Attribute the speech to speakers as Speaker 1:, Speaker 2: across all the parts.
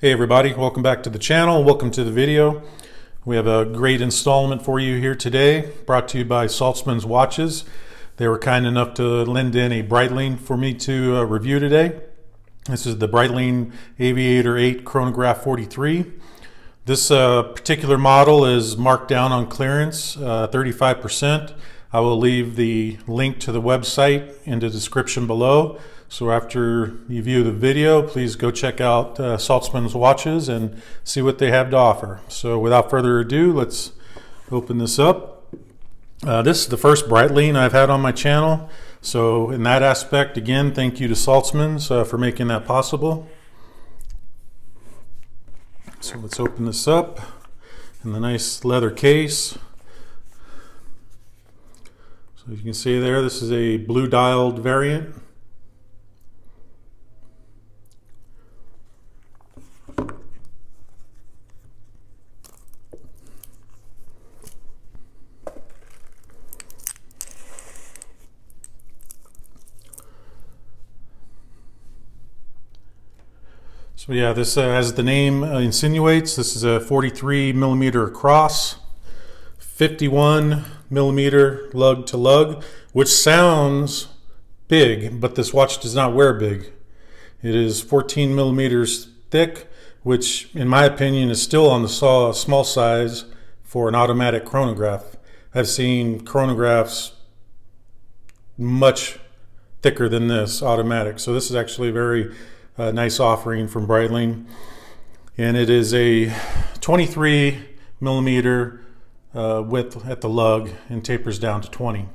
Speaker 1: Hey everybody, welcome back to the channel. Welcome to the video. We have a great installment for you here today, brought to you by Saltzmans Watches. They were kind enough to lend in a Breitling for me to review today. This is the Breitling Aviator 8 Chronograph 43. This particular model is marked down on clearance, 35%. I will leave the link to the website in the description below. So after you view the video, please go check out Saltzmans Watches and see what they have to offer. So without further ado, let's open this up. This is the first Breitling I've had on my channel. So in that aspect, again, thank you to Saltzmans for making that possible. So let's open this up in the nice leather case. So you can see there, this is a blue dialed variant. So yeah, this as the name insinuates, this is a 43 millimeter across, 51 millimeter lug to lug, which sounds big, but this watch does not wear big. It is 14 millimeters thick, which in my opinion is still on the small size for an automatic chronograph. I've seen chronographs much thicker than this automatic, so this is actually a very nice offering from Breitling, and it is a 23 millimeter width at the lug and tapers down to 20.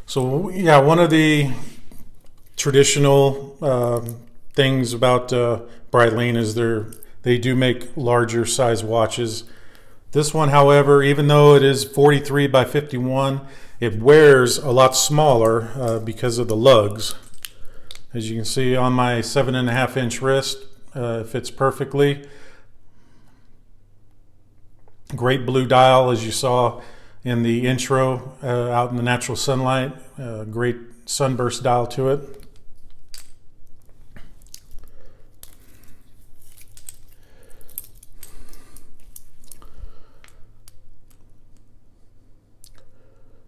Speaker 1: So yeah, one of the traditional things about Breitling is they do make larger size watches. This one, however, even though it is 43 by 51, it wears a lot smaller because of the lugs. As you can see on my 7.5 inch wrist, it fits perfectly. Great blue dial, as you saw in the intro, out in the natural sunlight. Great sunburst dial to it.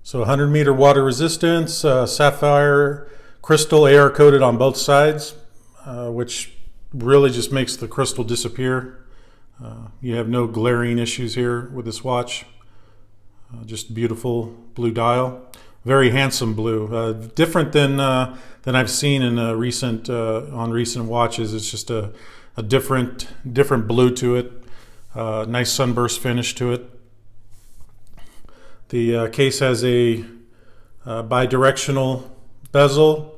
Speaker 1: So 100 meter water resistance, sapphire crystal AR coated on both sides, which really just makes the crystal disappear. You have no glaring issues here with this watch. Just beautiful blue dial, very handsome blue. Different than I've seen in recent watches. It's just a different blue to it. Nice sunburst finish to it. The case has a bi-directional bezel.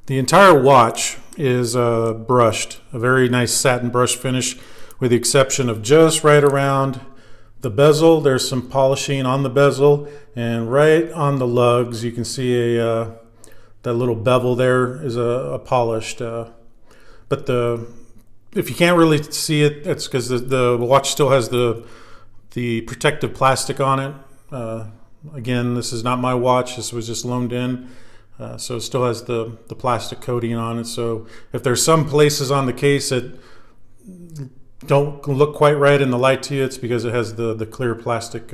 Speaker 1: The entire watch is brushed, a very nice satin brush finish, with the exception of just right around the bezel. There's some polishing on the bezel, and right on the lugs you can see that little bevel there is a polished. But if you can't really see it, it's because the watch still has the protective plastic on it. Again, this is not my watch. This was just loaned in. So it still has the plastic coating on it. So if there's some places on the case that don't look quite right in the light to you, it's because it has the clear plastic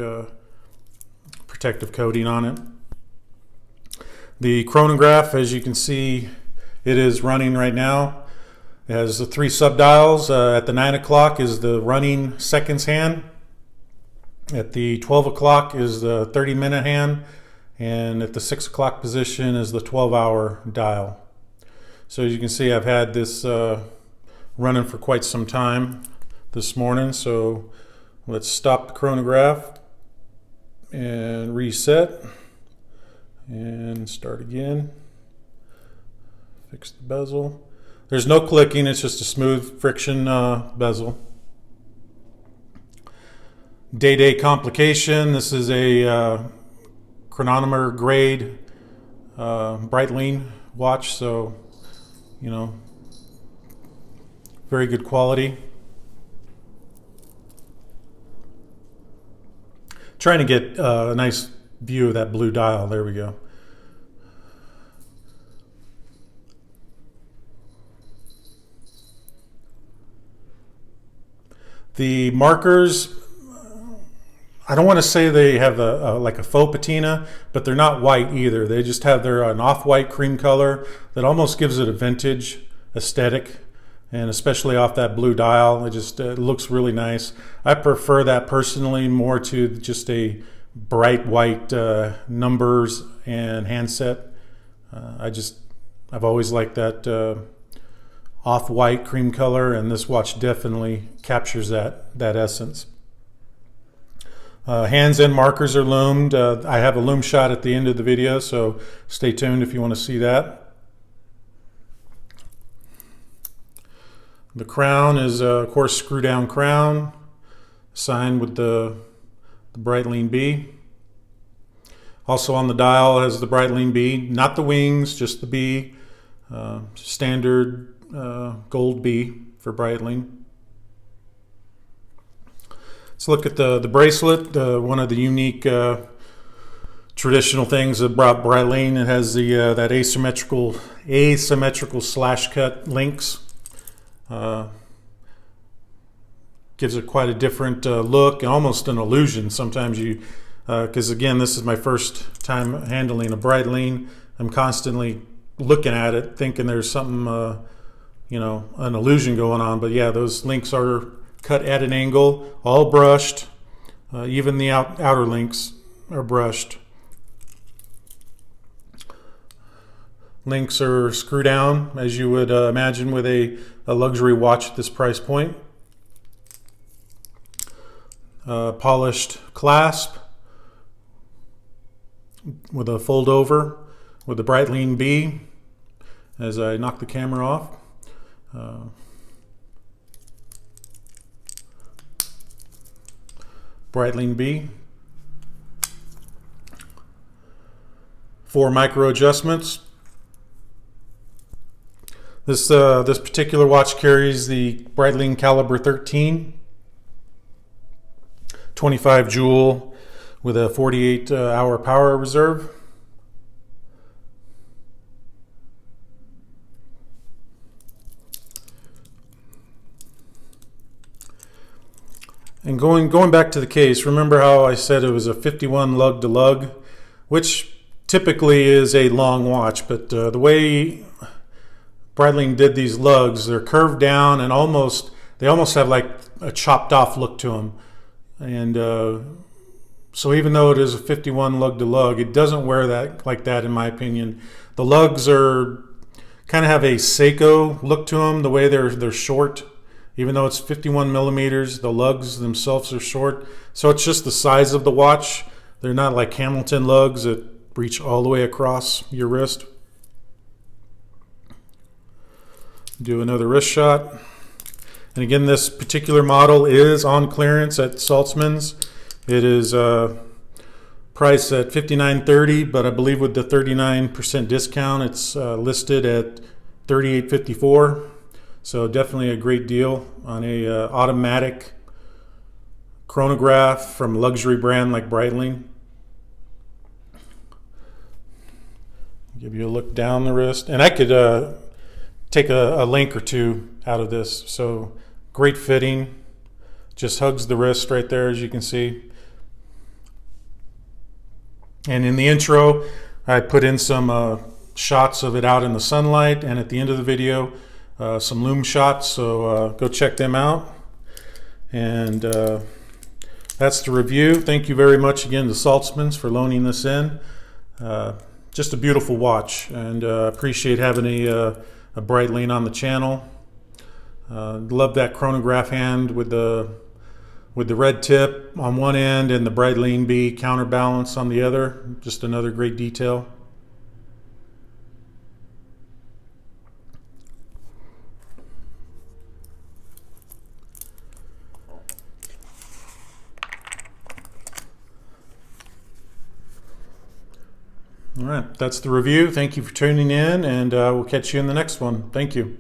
Speaker 1: protective coating on it. The chronograph, as you can see, it is running right now. It has the 3 subdials. At the 9 o'clock is the running seconds hand. At the 12 o'clock is the 30-minute hand. And at the 6 o'clock position is the 12-hour dial. So as you can see, I've had this running for quite some time this morning. So let's stop the chronograph and reset and start again. Fix the bezel. There's no clicking, it's just a smooth friction bezel. Day complication. This is a chronometer grade Breitling watch, so you know, very good quality. Trying to get a nice view of that blue dial. There we go. The markers, I don't want to say they have like a faux patina, but they're not white either. They just have an off-white cream color that almost gives it a vintage aesthetic, and especially off that blue dial, it looks really nice. I prefer that personally more to just a bright white numbers and handset. I've always liked that off-white cream color, and this watch definitely captures that essence. Hands and markers are loomed. I have a loom shot at the end of the video, so stay tuned if you want to see that. The crown is, of course, screw-down crown, signed with the Breitling B. Also on the dial has the Breitling B, not the wings, just the B, standard gold B for Breitling. Let's look at the bracelet, one of the unique traditional things about Breitling. It has that asymmetrical slash cut links. Gives it quite a different look and almost an illusion. Sometimes because again, this is my first time handling a Breitling. I'm constantly looking at it, thinking there's something, an illusion going on. But yeah, those links are cut at an angle, all brushed. Even the outer links are brushed. Links are screw down, as you would imagine with a luxury watch at this price point. Polished clasp with a fold over with the Breitling B as I knock the camera off. Breitling B. 4 micro adjustments. This particular watch carries the Breitling caliber 13, 25 joule with a 48 hour power reserve. And going back to the case, remember how I said it was a 51 lug to lug, which typically is a long watch, but the way Breitling did these lugs, they're curved down and they almost have like a chopped off look to them. And so even though it is a 51 lug to lug, it doesn't wear that like that, in my opinion. The lugs are kind of have a Seiko look to them, the way they're short. Even though it's 51 millimeters, the lugs themselves are short. So it's just the size of the watch. They're not like Hamilton lugs that reach all the way across your wrist. Do another wrist shot. And again, this particular model is on clearance at Saltzmans. It is priced at $59.30, but I believe with the 39% discount, it's listed at $38.54. So definitely a great deal on a automatic chronograph from a luxury brand like Breitling. Give you a look down the wrist, and I could take a link or two out of this. So great fitting, just hugs the wrist right there, as you can see. And in the intro, I put in some shots of it out in the sunlight, and at the end of the video, some loom shots, so go check them out. And that's the review. Thank you very much again to Saltzmans for loaning this in. Just a beautiful watch, and appreciate having a Breitling on the channel. Love that chronograph hand with the red tip on one end and the Breitling B counterbalance on the other. Just another great detail. All right, that's the review. Thank you for tuning in, and we'll catch you in the next one. Thank you.